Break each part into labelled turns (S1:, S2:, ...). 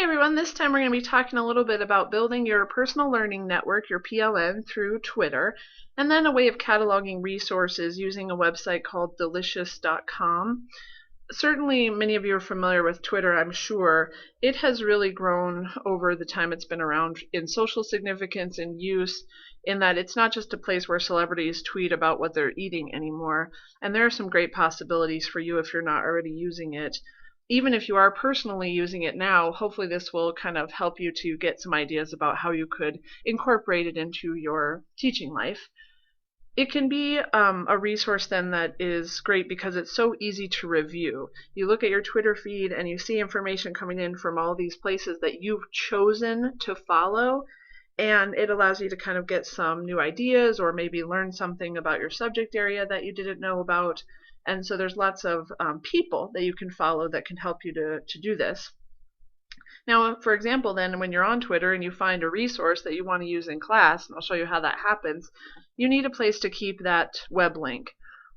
S1: Everyone, this time we're going to be talking a little bit about building your personal learning network, your PLN, through Twitter, and then a way of cataloging resources using a website called delicious.com. Certainly many of you are familiar with Twitter, I'm sure. It has really grown over the time it's been around in social significance and use, in that it's not just a place where celebrities tweet about what they're eating anymore, and there are some great possibilities for you if you're not already using it. Even if you are personally using it now, hopefully this will kind of help you to get some ideas about how you could incorporate it into your teaching life. It can be a resource then that is great because it's so easy to review. You look at your Twitter feed and you see information coming in from all these places that you've chosen to follow, and it allows you to kind of get some new ideas or maybe learn something about your subject area that you didn't know about. And so there's lots of people that you can follow that can help you to do this. Now, for example, then when you're on Twitter and you find a resource that you want to use in class, and I'll show you how that happens, you need a place to keep that web link.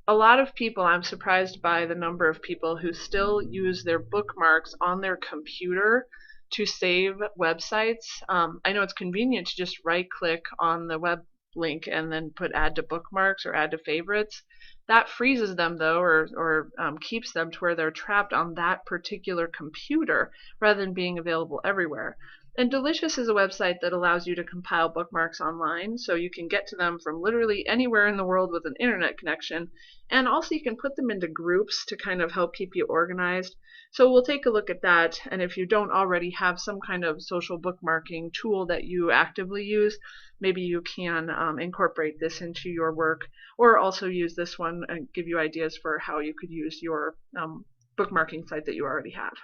S1: A lot of people, I'm surprised by the number of people who still use their bookmarks on their computer to save websites. I know it's convenient to just right-click on the web link and then put add to bookmarks or add to favorites. That freezes them though, or keeps them to where they're trapped on that particular computer rather than being available everywhere. And Delicious is a website that allows you to compile bookmarks online, so you can get to them from literally anywhere in the world with an internet connection, and also you can put them into groups to kind of help keep you organized. So we'll take a look at that, and if you don't already have some kind of social bookmarking tool that you actively use, maybe you can incorporate this into your work, or also use this one and give you ideas for how you could use your bookmarking site that you already have.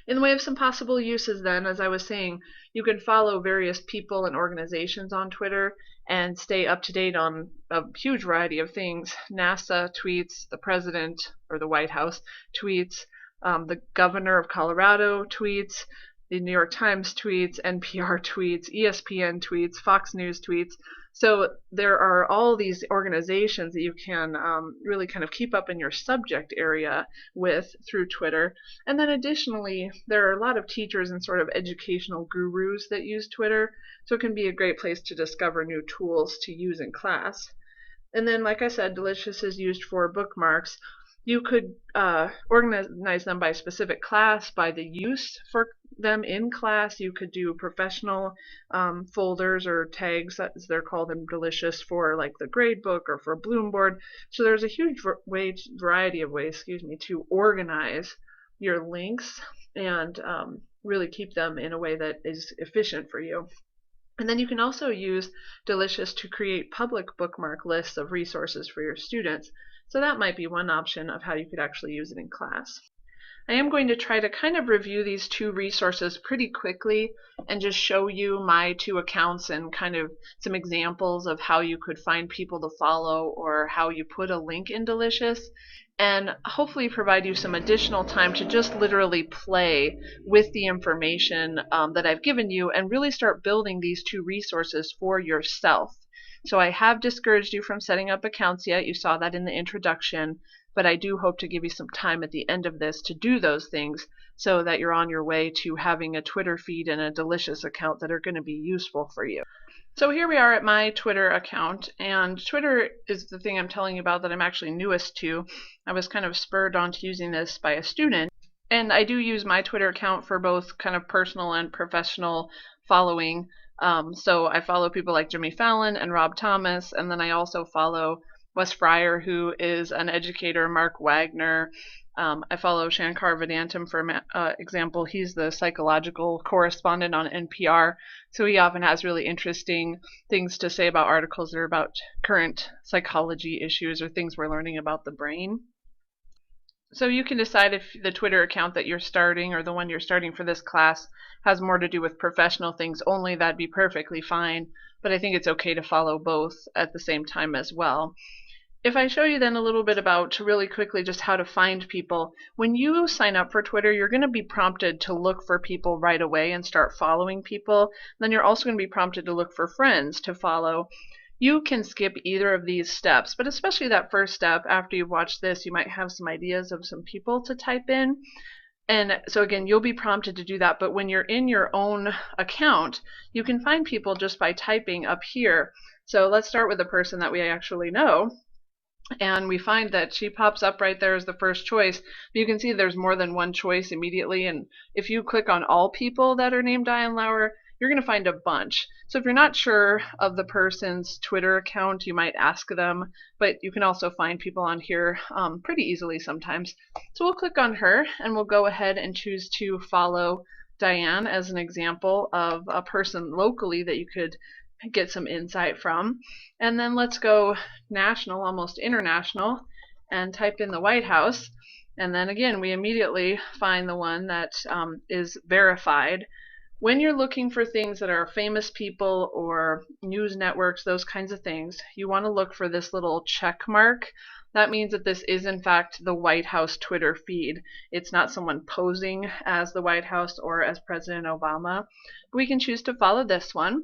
S1: In the way of some possible uses then, as I was saying, you can follow various people and organizations on Twitter and stay up to date on a huge variety of things. NASA tweets, the president or the White House tweets, the governor of Colorado tweets, the New York Times tweets, NPR tweets, ESPN tweets, Fox News tweets. So there are all these organizations that you can really kind of keep up in your subject area with through Twitter. And then additionally, there are a lot of teachers and sort of educational gurus that use Twitter, so it can be a great place to discover new tools to use in class. And then, like I said, Delicious is used for bookmarks. You could organize them by specific class, by the use for them in class. You could do professional folders or tags, as they're called in Delicious, for like the grade book or for Bloomboard. So there's a huge variety of ways, to organize your links and really keep them in a way that is efficient for you. And then you can also use Delicious to create public bookmark lists of resources for your students. So that might be one option of how you could actually use it in class. I am going to try to kind of review these two resources pretty quickly and just show you my two accounts and kind of some examples of how you could find people to follow or how you put a link in Delicious, and hopefully provide you some additional time to just literally play with the information that I've given you and really start building these two resources for yourself. So I have discouraged you from setting up accounts yet. You saw that in the introduction, but I do hope to give you some time at the end of this to do those things so that you're on your way to having a Twitter feed and a Delicious account that are going to be useful for you. So here we are at my Twitter account, and Twitter is the thing I'm telling you about that I'm actually newest to. I was kind of spurred onto using this by a student, and I do use my Twitter account for both kind of personal and professional following. So I follow people like Jimmy Fallon and Rob Thomas, and then I also follow Wes Fryer, who is an educator, Mark Wagner. I follow Shankar Vedantam, for example. He's the psychological correspondent on NPR, so he often has really interesting things to say about articles that are about current psychology issues or things we're learning about the brain. So you can decide if the Twitter account that you're starting or the one you're starting for this class has more to do with professional things only. That'd be perfectly fine, but I think it's okay to follow both at the same time as well. If I show you then a little bit about, really quickly, just how to find people, when you sign up for Twitter, you're going to be prompted to look for people right away and start following people. Then you're also going to be prompted to look for friends to follow. You can skip either of these steps, but especially that first step. After you've watched this, you might have some ideas of some people to type in. And so again, you'll be prompted to do that, but when you're in your own account, you can find people just by typing up here. So let's start with a person that we actually know. And we find that she pops up right there as the first choice. You can see there's more than one choice immediately, and if you click on all people that are named Diane Lauer, you're going to find a bunch. So if you're not sure of the person's Twitter account, you might ask them, but you can also find people on here pretty easily sometimes. So we'll click on her, and we'll go ahead and choose to follow Diane as an example of a person locally that you could get some insight from. And then let's go national, almost international, and type in the White House. And then again, we immediately find the one that is verified. When you're looking for things that are famous people or news networks, those kinds of things, you want to look for this little check mark. That means that this is in fact the White House Twitter feed. It's not someone posing as the White House or as President Obama. We can choose to follow this one.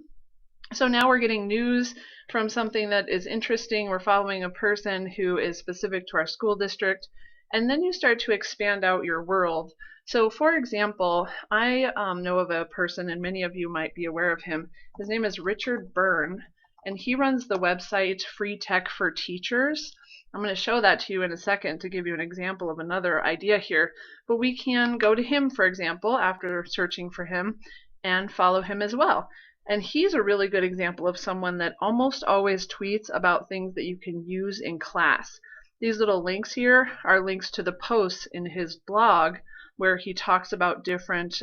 S1: So now we're getting news from something that is interesting. We're following a person who is specific to our school district. And then you start to expand out your world. So for example, I know of a person, and many of you might be aware of him. His name is Richard Byrne, and he runs the website Free Tech for Teachers. I'm going to show that to you in a second to give you an example of another idea here. But we can go to him, for example, after searching for him, and follow him as well. And he's a really good example of someone that almost always tweets about things that you can use in class. These little links here are links to the posts in his blog where he talks about different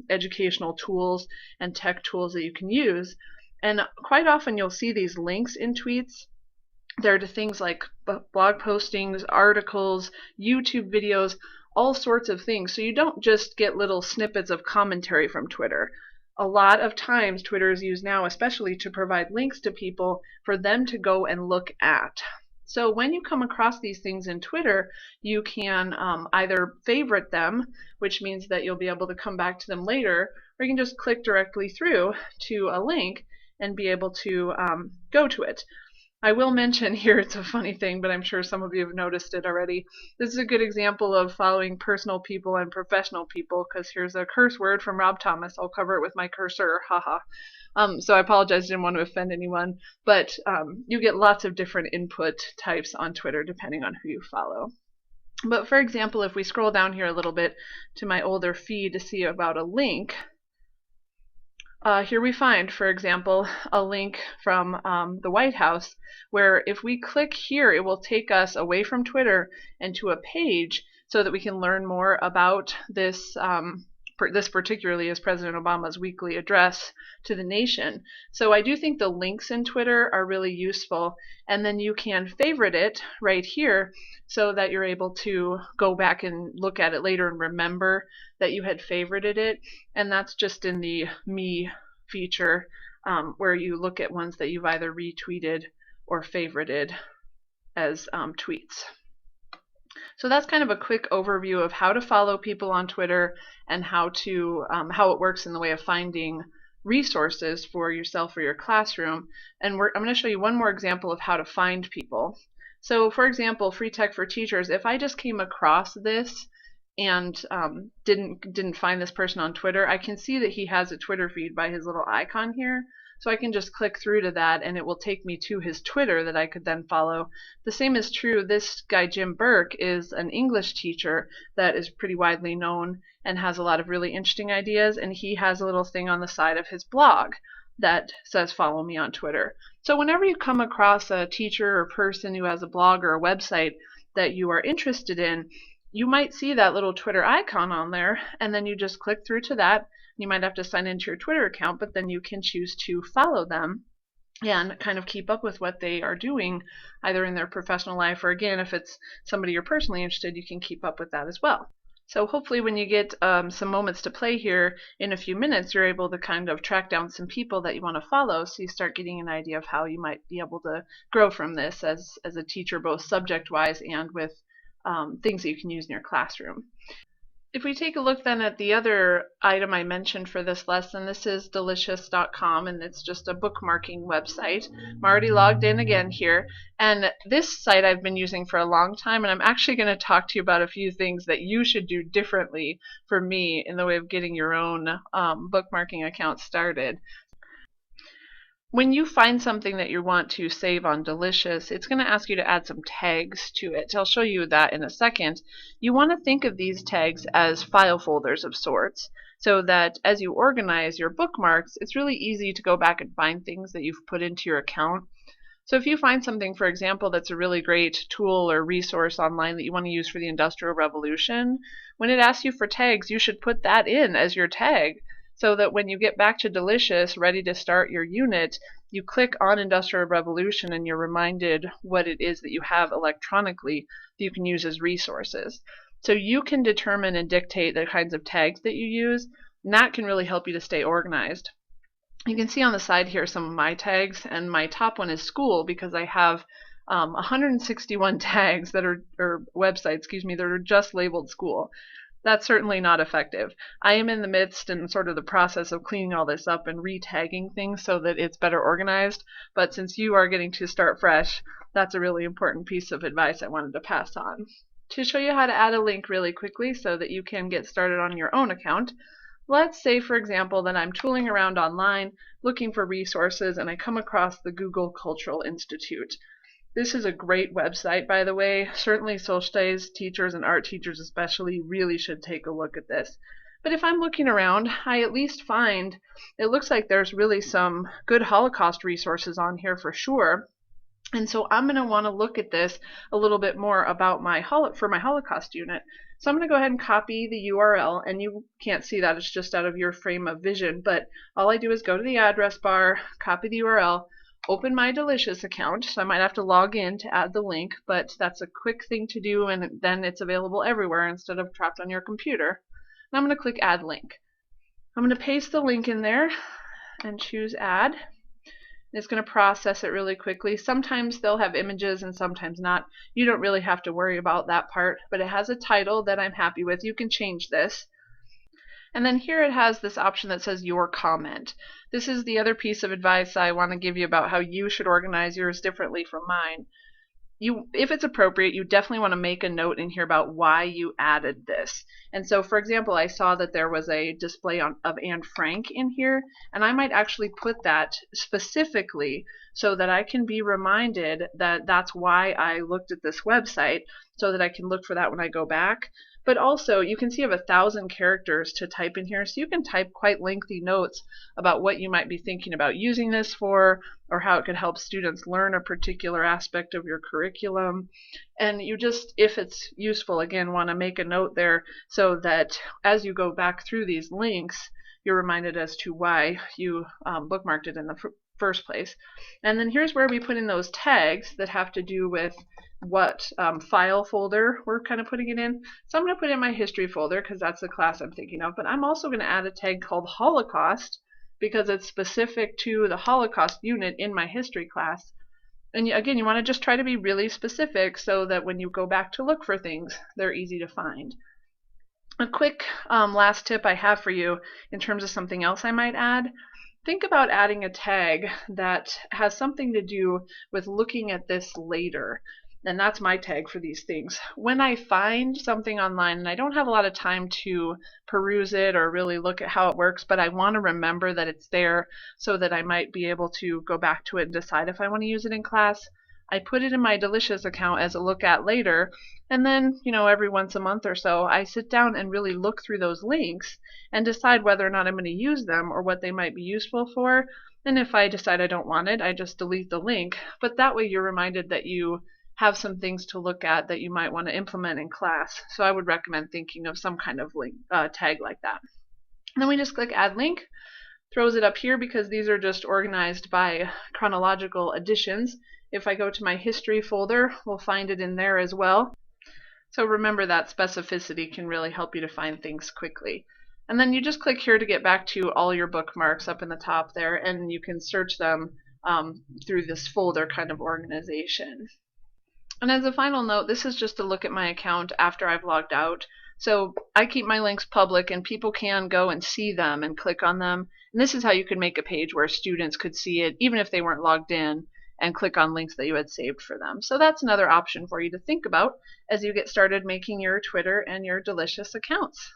S1: educational tools and tech tools that you can use. And quite often you'll see these links in tweets. They're to things like blog postings, articles, YouTube videos, all sorts of things. So you don't just get little snippets of commentary from Twitter. A lot of times Twitter is used now, especially to provide links to people for them to go and look at. So when you come across these things in Twitter, you can either favorite them, which means that you'll be able to come back to them later, or you can just click directly through to a link and be able to go to it. I will mention here, it's a funny thing, but I'm sure some of you have noticed it already. This is a good example of following personal people and professional people, because here's a curse word from Rob Thomas. I'll cover it with my cursor, haha. So I apologize, didn't want to offend anyone, but you get lots of different input types on Twitter depending on who you follow. But for example, if we scroll down here a little bit to my older feed to see about a link, here we find, for example, a link from the White House, where if we click here, it will take us away from Twitter and to a page so that we can learn more about this. This particularly is President Obama's weekly address to the nation. So I do think the links in Twitter are really useful, and then you can favorite it right here so that you're able to go back and look at it later and remember that you had favorited it. And that's just in the Me feature where you look at ones that you've either retweeted or favorited as tweets. So that's kind of a quick overview of how to follow people on Twitter and how it works in the way of finding resources for yourself or your classroom. And I'm going to show you one more example of how to find people. So for example, Free Tech for Teachers, if I just came across this and didn't find this person on Twitter, I can see that he has a Twitter feed by his little icon here. So I can just click through to that and it will take me to his Twitter that I could then follow. The same is true, this guy Jim Burke is an English teacher that is pretty widely known and has a lot of really interesting ideas, and he has a little thing on the side of his blog that says follow me on Twitter. So whenever you come across a teacher or person who has a blog or a website that you are interested in, you might see that little Twitter icon on there, and then you just click through to that. You might have to sign into your Twitter account, but then you can choose to follow them and kind of keep up with what they are doing either in their professional life, or again, if it's somebody you're personally interested, you can keep up with that as well. So hopefully when you get some moments to play here in a few minutes, you're able to kind of track down some people that you want to follow, so you start getting an idea of how you might be able to grow from this as a teacher, both subject-wise and with things that you can use in your classroom. If we take a look then at the other item I mentioned for this lesson, this is delicious.com, and it's just a bookmarking website. I'm already logged in again here, and this site I've been using for a long time, and I'm actually going to talk to you about a few things that you should do differently for me in the way of getting your own bookmarking account started. When you find something that you want to save on Delicious, it's going to ask you to add some tags to it. I'll show you that in a second. You want to think of these tags as file folders of sorts, so that as you organize your bookmarks, it's really easy to go back and find things that you've put into your account. So if you find something, for example, that's a really great tool or resource online that you want to use for the Industrial Revolution, when it asks you for tags, you should put that in as your tag, so that when you get back to Delicious, ready to start your unit, you click on Industrial Revolution and you're reminded what it is that you have electronically that you can use as resources. So you can determine and dictate the kinds of tags that you use, and that can really help you to stay organized. You can see on the side here some of my tags, and my top one is school because I have 161 tags that are, or websites, excuse me, that are just labeled school. That's certainly not effective. I am in the midst and sort of the process of cleaning all this up and re-tagging things so that it's better organized, but since you are getting to start fresh, that's a really important piece of advice I wanted to pass on. To show you how to add a link really quickly so that you can get started on your own account, let's say, for example, that I'm tooling around online looking for resources and I come across the Google Cultural Institute. This is a great website, by the way. Certainly social studies teachers and art teachers especially really should take a look at this. But if I'm looking around, I at least find it looks like there's really some good Holocaust resources on here for sure. And so I'm going to want to look at this a little bit more about my Holocaust unit. So I'm going to go ahead and copy the URL, and you can't see that, it's just out of your frame of vision, but all I do is go to the address bar, copy the URL, open my Delicious account. So I might have to log in to add the link, but that's a quick thing to do, and then it's available everywhere instead of trapped on your computer. And I'm going to click Add Link. I'm going to paste the link in there and choose Add. It's going to process it really quickly. Sometimes they'll have images and sometimes not. You don't really have to worry about that part, but it has a title that I'm happy with. You can change this. And then here it has this option that says Your Comment. This is the other piece of advice I want to give you about how you should organize yours differently from mine. If it's appropriate, you definitely want to make a note in here about why you added this. And so, for example, I saw that there was a display of Anne Frank in here, and I might actually put that specifically so that I can be reminded that that's why I looked at this website, so that I can look for that when I go back. But also, you can see I have 1,000 characters to type in here, so you can type quite lengthy notes about what you might be thinking about using this for, or how it could help students learn a particular aspect of your curriculum. And you just, if it's useful, again, want to make a note there so that as you go back through these links, you're reminded as to why you bookmarked it in the first place. And then here's where we put in those tags that have to do with what file folder we're kind of putting it in. So I'm going to put it in my history folder because that's the class I'm thinking of, but I'm also going to add a tag called Holocaust because it's specific to the Holocaust unit in my history class. And again, you want to just try to be really specific so that when you go back to look for things, they're easy to find. A quick last tip I have for you in terms of something else I might add. Think about adding a tag that has something to do with looking at this later. And that's my tag for these things. When I find something online and I don't have a lot of time to peruse it or really look at how it works, but I want to remember that it's there so that I might be able to go back to it and decide if I want to use it in class, I put it in my Delicious account as a look at later, and then, every once a month or so, I sit down and really look through those links and decide whether or not I'm going to use them or what they might be useful for. And if I decide I don't want it, I just delete the link. But that way you're reminded that you have some things to look at that you might want to implement in class. So I would recommend thinking of some kind of link tag like that. And then we just click Add Link. Throws it up here because these are just organized by chronological editions. If I go to my history folder, we'll find it in there as well. So remember that specificity can really help you to find things quickly. And then you just click here to get back to all your bookmarks up in the top there, and you can search them through this folder kind of organization. And as a final note, this is just a look at my account after I've logged out. So I keep my links public and people can go and see them and click on them. And this is how you could make a page where students could see it even if they weren't logged in and click on links that you had saved for them. So that's another option for you to think about as you get started making your Twitter and your Delicious accounts.